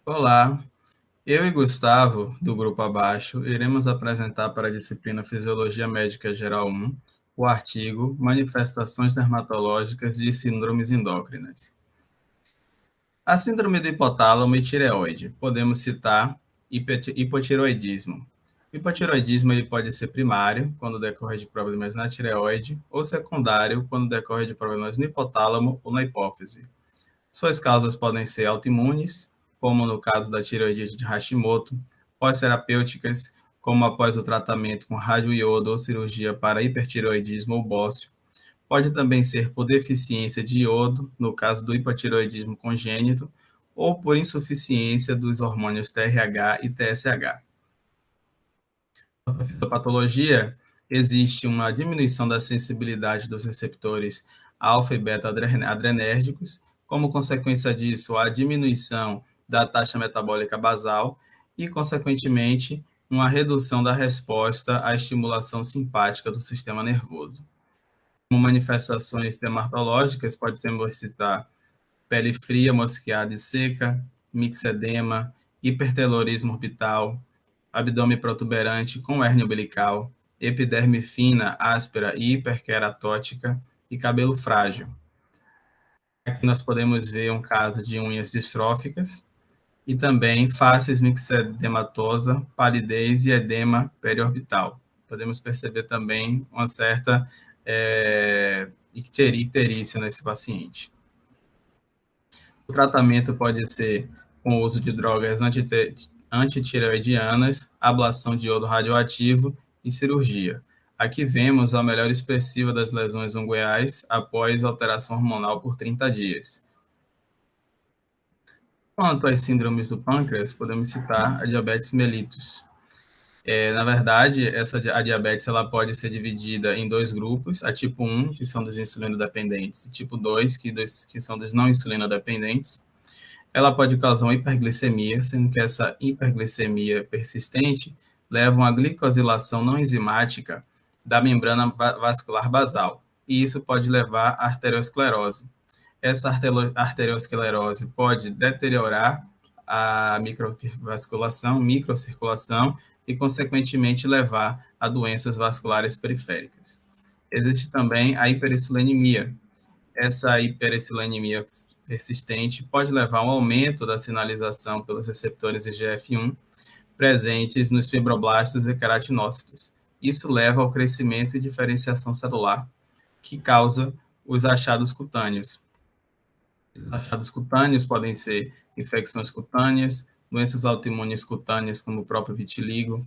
Olá, eu e Gustavo, do grupo abaixo, iremos apresentar para a disciplina Fisiologia Médica Geral 1 o artigo Manifestações dermatológicas de síndromes endócrinas. A síndrome do hipotálamo e tireoide, podemos citar hipotireoidismo. O hipotireoidismo ele pode ser primário, quando decorre de problemas na tireoide, ou secundário, quando decorre de problemas no hipotálamo ou na hipófise. Suas causas podem ser autoimunes, como no caso da tireoidite de Hashimoto, pós-terapêuticas, como após o tratamento com radioiodo ou cirurgia para hipertireoidismo ou bócio. Pode também ser por deficiência de iodo, no caso do hipotireoidismo congênito, ou por insuficiência dos hormônios TRH e TSH. Na fisiopatologia, existe uma diminuição da sensibilidade dos receptores alfa e beta adrenérgicos, como consequência disso, a diminuição da taxa metabólica basal e, consequentemente, uma redução da resposta à estimulação simpática do sistema nervoso. Como manifestações dermatológicas, pode-se citar pele fria, mosqueada e seca, mixedema, hipertelorismo orbital, abdômen protuberante com hérnia umbilical, epiderme fina, áspera e hiperqueratótica e cabelo frágil. Aqui nós podemos ver um caso de unhas distróficas e também faces mixedematosa, palidez e edema periorbital. Podemos perceber também uma certa icterícia nesse paciente. O tratamento pode ser com o uso de drogas antitireoidianas, ablação de iodo radioativo e cirurgia. Aqui vemos a melhora expressiva das lesões ungueais após alteração hormonal por 30 dias. Quanto às síndromes do pâncreas, podemos citar a diabetes mellitus. Na verdade, a diabetes ela pode ser dividida em dois grupos, a tipo 1, que são dos insulino-dependentes, e tipo 2, que são dos não insulino-dependentes. Ela pode causar uma hiperglicemia, sendo que essa hiperglicemia persistente leva a uma glicosilação não enzimática da membrana vascular basal, e isso pode levar à arteriosclerose. Essa arteriosclerose pode deteriorar a microcirculação e, consequentemente, levar a doenças vasculares periféricas. Existe também a hiperinsulinemia. Essa hiperinsulinemia persistente pode levar a um aumento da sinalização pelos receptores IGF-1 presentes nos fibroblastos e queratinócitos. Isso leva ao crescimento e diferenciação celular, que causa os achados cutâneos. Esses achados cutâneos podem ser infecções cutâneas, doenças autoimunes cutâneas, como o próprio vitiligo,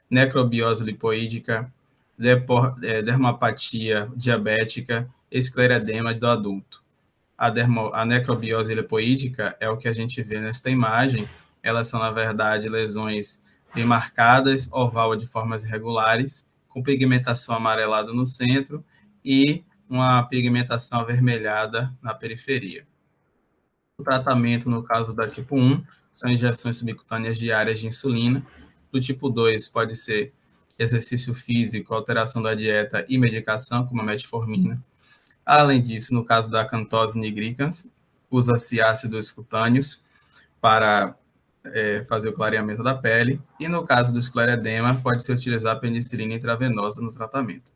necrobiose lipoídica, dermopatia diabética, esclerodema do adulto. A necrobiose lipoídica é o que a gente vê nesta imagem. Elas são, na verdade, lesões bem marcadas, oval de formas irregulares, com pigmentação amarelada no centro e uma pigmentação avermelhada na periferia. O tratamento, no caso da tipo 1, são injeções subcutâneas diárias de insulina. Do tipo 2, pode ser exercício físico, alteração da dieta e medicação, como a metformina. Além disso, no caso da acantose nigricans, usa-se ácidos cutâneos para fazer o clareamento da pele, e no caso do esclerodema, pode-se utilizar penicilina intravenosa no tratamento.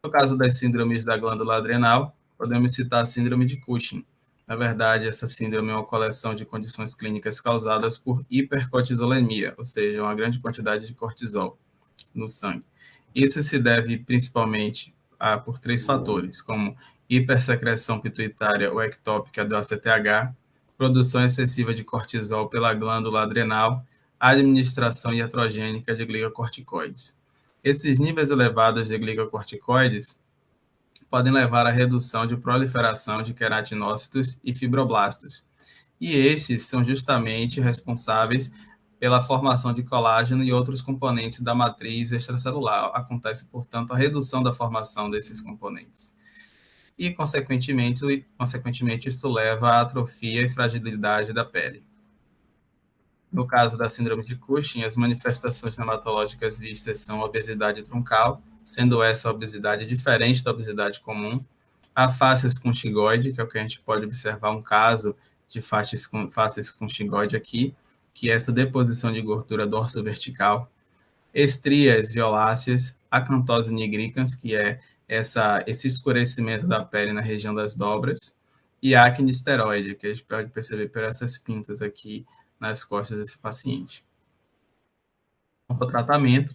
No caso das síndromes da glândula adrenal, podemos citar a síndrome de Cushing. Na verdade, essa síndrome é uma coleção de condições clínicas causadas por hipercortisolemia, ou seja, uma grande quantidade de cortisol no sangue. Isso se deve principalmente por três fatores, como hipersecreção pituitária ou ectópica do ACTH, produção excessiva de cortisol pela glândula adrenal, administração iatrogênica de glicocorticoides. Esses níveis elevados de glicocorticoides podem levar à redução de proliferação de queratinócitos e fibroblastos, e estes são justamente responsáveis pela formação de colágeno e outros componentes da matriz extracelular. Acontece, portanto, a redução da formação desses componentes. E, consequentemente, isso leva à atrofia e fragilidade da pele. No caso da síndrome de Cushing, as manifestações dermatológicas vistas são a obesidade truncal, sendo essa obesidade diferente da obesidade comum, a face escontigoide, que é o que a gente pode observar um caso de faces com xingoide aqui, que é essa deposição de gordura dorso-vertical, estrias violáceas, acantose nigricans, que é esse escurecimento da pele na região das dobras, e acne esteroide, que a gente pode perceber por essas pintas aqui nas costas desse paciente. O tratamento,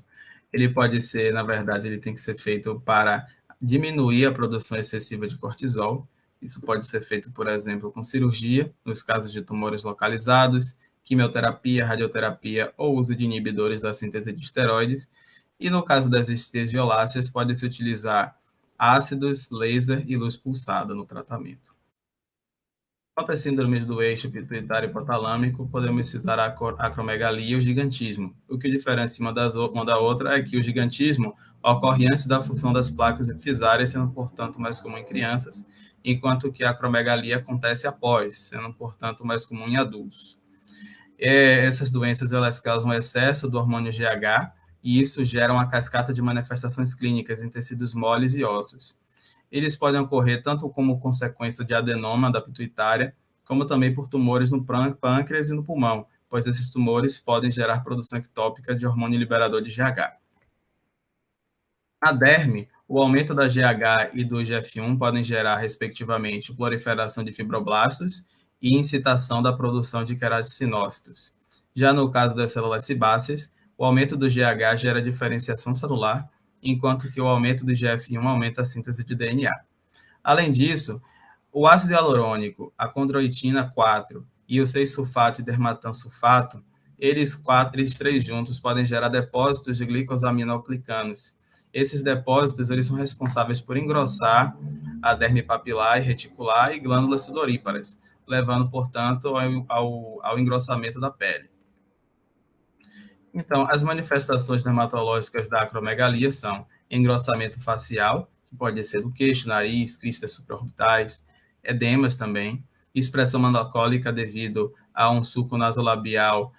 ele pode ser, na verdade, ele tem que ser feito para diminuir a produção excessiva de cortisol. Isso pode ser feito, por exemplo, com cirurgia, nos casos de tumores localizados, quimioterapia, radioterapia ou uso de inibidores da síntese de esteroides. E no caso das estrias violáceas, pode-se utilizar ácidos, laser e luz pulsada no tratamento. Quanto às síndromes do eixo pituitário hipotalâmico, podemos citar a acromegalia e o gigantismo. O que diferencia uma da outra é que o gigantismo ocorre antes da fusão das placas epifisárias, sendo, portanto, mais comum em crianças, enquanto que a acromegalia acontece após, sendo, portanto, mais comum em adultos. Essas doenças elas causam excesso do hormônio GH e isso gera uma cascata de manifestações clínicas em tecidos moles e ossos. Eles podem ocorrer tanto como consequência de adenoma da pituitária, como também por tumores no pâncreas e no pulmão, pois esses tumores podem gerar produção ectópica de hormônio liberador de GH. Na derme, o aumento da GH e do IGF-1 podem gerar, respectivamente, proliferação de fibroblastos e incitação da produção de queraticinócitos. Já no caso das células sebáceas, o aumento do GH gera diferenciação celular, enquanto que o aumento do IGF-1 aumenta a síntese de DNA. Além disso, o ácido hialurônico, a condroitina 4 e o 6-sulfato e dermatansulfato, eles três juntos podem gerar depósitos de glicosaminoglicanos. Esses depósitos eles são responsáveis por engrossar a derme papilar e reticular e glândulas sudoríparas, levando, portanto, ao engrossamento da pele. Então, as manifestações dermatológicas da acromegalia são engrossamento facial, que pode ser do queixo, nariz, cristas supraorbitais, edemas também, expressão melocólica devido a um sulco nasolabial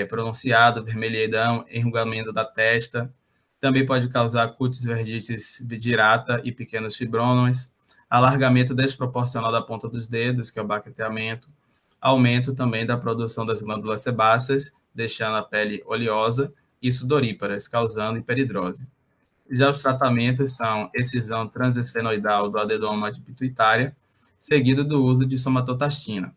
pronunciado, vermelhidão, enrugamento da testa. Também pode causar cutis vertitis dirata e pequenos fibromas, alargamento desproporcional da ponta dos dedos, que é o baqueteamento, aumento também da produção das glândulas sebáceas, deixando a pele oleosa, e sudoríparas, causando hiperidrose. Já os tratamentos são excisão transesfenoidal do adenoma de pituitária, seguido do uso de somatostatina.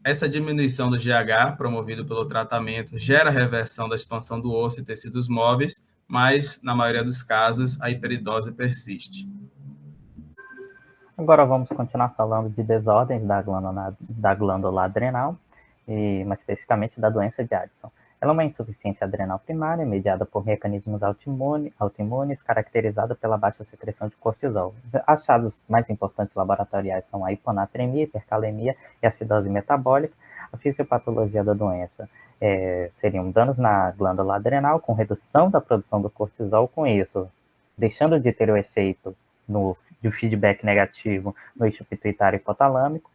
Essa diminuição do GH, promovido pelo tratamento, gera reversão da expansão do osso e tecidos móveis, mas, na maioria dos casos, a hiperidrose persiste. Agora vamos continuar falando de desordens da glândula adrenal, mais especificamente da doença de Addison. Ela é uma insuficiência adrenal primária, mediada por mecanismos autoimunes, caracterizada pela baixa secreção de cortisol. Os achados mais importantes laboratoriais são a hiponatremia, hipercalemia e acidose metabólica. A fisiopatologia da doença seriam danos na glândula adrenal, com redução da produção do cortisol, com isso, deixando de ter o efeito de feedback negativo no eixo pituitário hipotalâmico.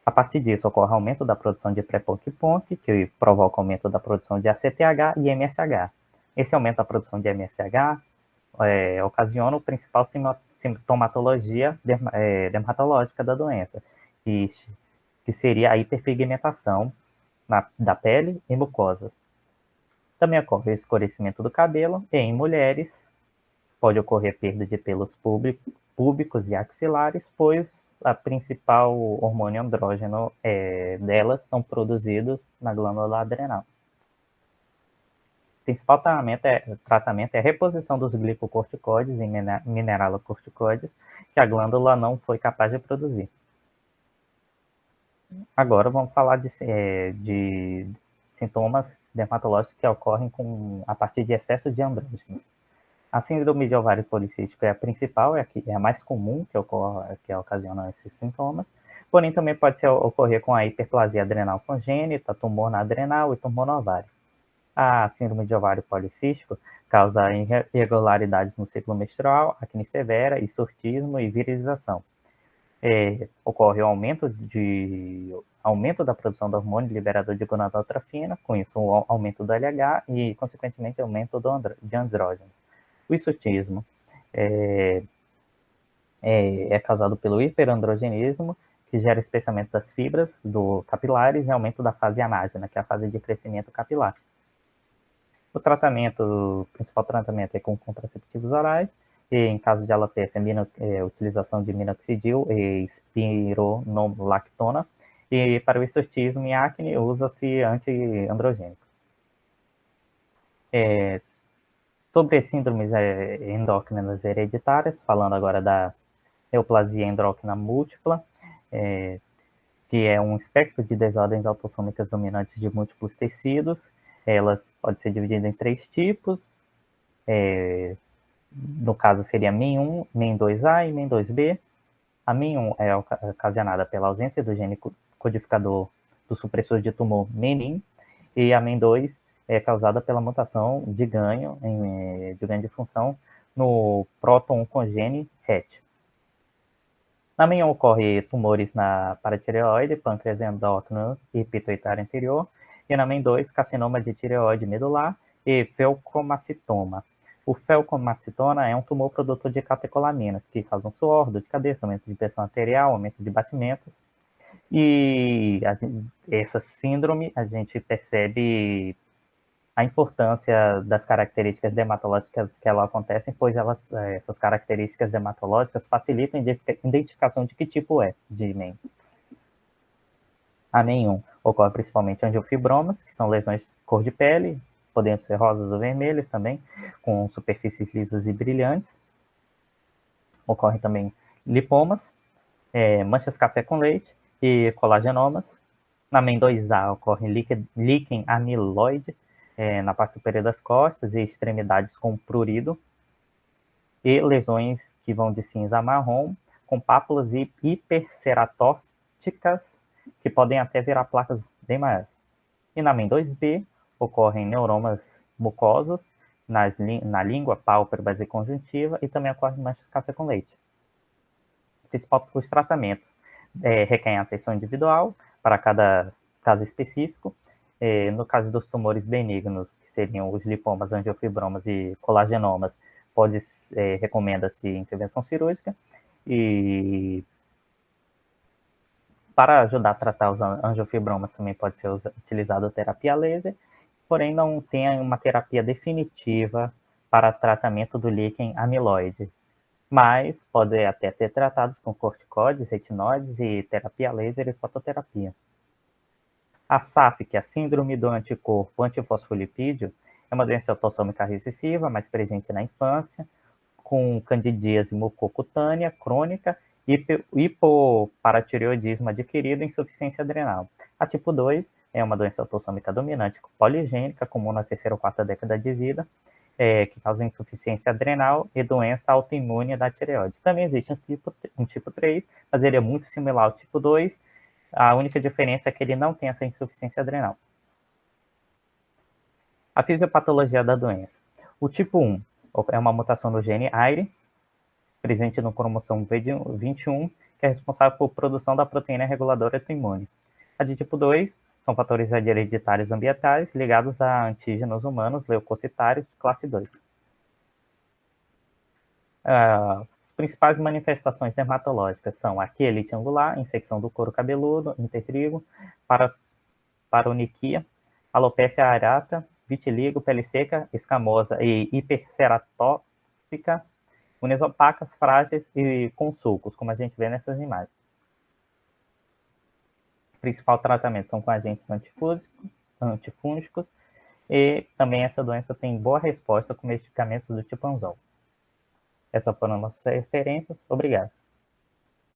A partir disso, ocorre aumento da produção de pré-PONC, que provoca aumento da produção de ACTH e MSH. Esse aumento da produção de MSH ocasiona a principal sintomatologia dermatológica da doença, que seria a hiperpigmentação da pele e mucosas. Também ocorre o escurecimento do cabelo e, em mulheres, pode ocorrer perda de pelos púbicos e axilares, pois a principal hormônio andrógeno delas são produzidos na glândula adrenal. O principal tratamento é a reposição dos glicocorticoides em mineralocorticoides que a glândula não foi capaz de produzir. Agora vamos falar de sintomas dermatológicos que ocorrem a partir de excesso de andrógenos. A síndrome de ovário policístico é a principal, é a mais comum que ocasiona esses sintomas, porém também pode ocorrer com a hiperplasia adrenal congênita, tumor na adrenal e tumor no ovário. A síndrome de ovário policístico causa irregularidades no ciclo menstrual, acne severa, hirsutismo e virilização. Ocorre o aumento da produção do hormônio liberador de gonadotrofina, com isso o aumento do LH e, consequentemente, aumento de andrógenos. O hirsutismo é causado pelo hiperandrogenismo, que gera espessamento das fibras do capilares e aumento da fase anágena, que é a fase de crescimento capilar. O principal tratamento é com contraceptivos orais, e em caso de alopecia, utilização de minoxidil e espironolactona, e para o hirsutismo e acne, usa-se antiandrogênico. Sobre síndromes endócrinas hereditárias, falando agora da neoplasia endócrina múltipla, que é um espectro de desordens autossômicas dominantes de múltiplos tecidos. Elas podem ser divididas em 3 tipos. No caso, seria MEN1, MEN2A e MEN2B. A MEN1 é ocasionada pela ausência do gene codificador do supressor de tumor menin, e a MEN2 é causada pela mutação de ganho de função no próton com gene RET. Na MEN1 ocorre tumores na paratireoide, pâncreas endócrino e pituitário anterior, e na MEN2, carcinoma de tireoide medular e felcromacitoma. O felcromacitoma é um tumor produtor de catecolaminas, que causam suor, dor de cabeça, aumento de pressão arterial, aumento de batimentos. E essa síndrome, a gente percebe a importância das características dermatológicas que ela acontecem, pois essas características dermatológicas facilitam a identificação de que tipo é de MEN. A MEN1 ocorre principalmente angiofibromas, que são lesões de cor de pele, podendo ser rosas ou vermelhas também, com superfícies lisas e brilhantes. Ocorrem também lipomas, manchas café com leite e colagenomas. Na MEN2A ocorre líquen amiloide, na parte superior das costas e extremidades com prurido, e lesões que vão de cinza a marrom, com pápulas hiperceratósticas, que podem até virar placas bem maiores. E na MEN2B ocorrem neuromas mucosos na língua, pálpebras e conjuntiva, e também ocorrem manchas café com leite. Os tratamentos requerem atenção individual para cada caso específico. No caso dos tumores benignos, que seriam os lipomas, angiofibromas e colagenomas, recomenda-se intervenção cirúrgica. E para ajudar a tratar os angiofibromas também pode ser utilizada a terapia laser, porém não tem uma terapia definitiva para tratamento do líquen amiloide, mas pode até ser tratados com corticoides, retinoides e terapia laser e fototerapia. A SAF, que é a síndrome do anticorpo antifosfolipídio, é uma doença autossômica recessiva, mais presente na infância, com candidíase mucocutânea crônica, hipoparatireoidismo adquirido e insuficiência adrenal. A tipo 2 é uma doença autossômica dominante poligênica, comum na terceira ou quarta década de vida, que causa insuficiência adrenal e doença autoimune da tireoide. Também existe um tipo 3, mas ele é muito similar ao tipo 2, a única diferença é que ele não tem essa insuficiência adrenal. A fisiopatologia da doença. O tipo 1 é uma mutação no gene AIRE, presente no cromossomo V21, que é responsável por produção da proteína reguladora autoimune. A de tipo 2 são fatores hereditários ambientais ligados a antígenos humanos leucocitários classe 2. As principais manifestações dermatológicas são a quelite angular, infecção do couro cabeludo, intertrigo, paroniquia, alopecia areata, vitiligo, pele seca, escamosa e hiperceratóxica, unhas opacas, frágeis e com sulcos, como a gente vê nessas imagens. O principal tratamento são com agentes antifúngicos, e também essa doença tem boa resposta com medicamentos do tipo anzol. Essas foram nossas referências. Obrigado.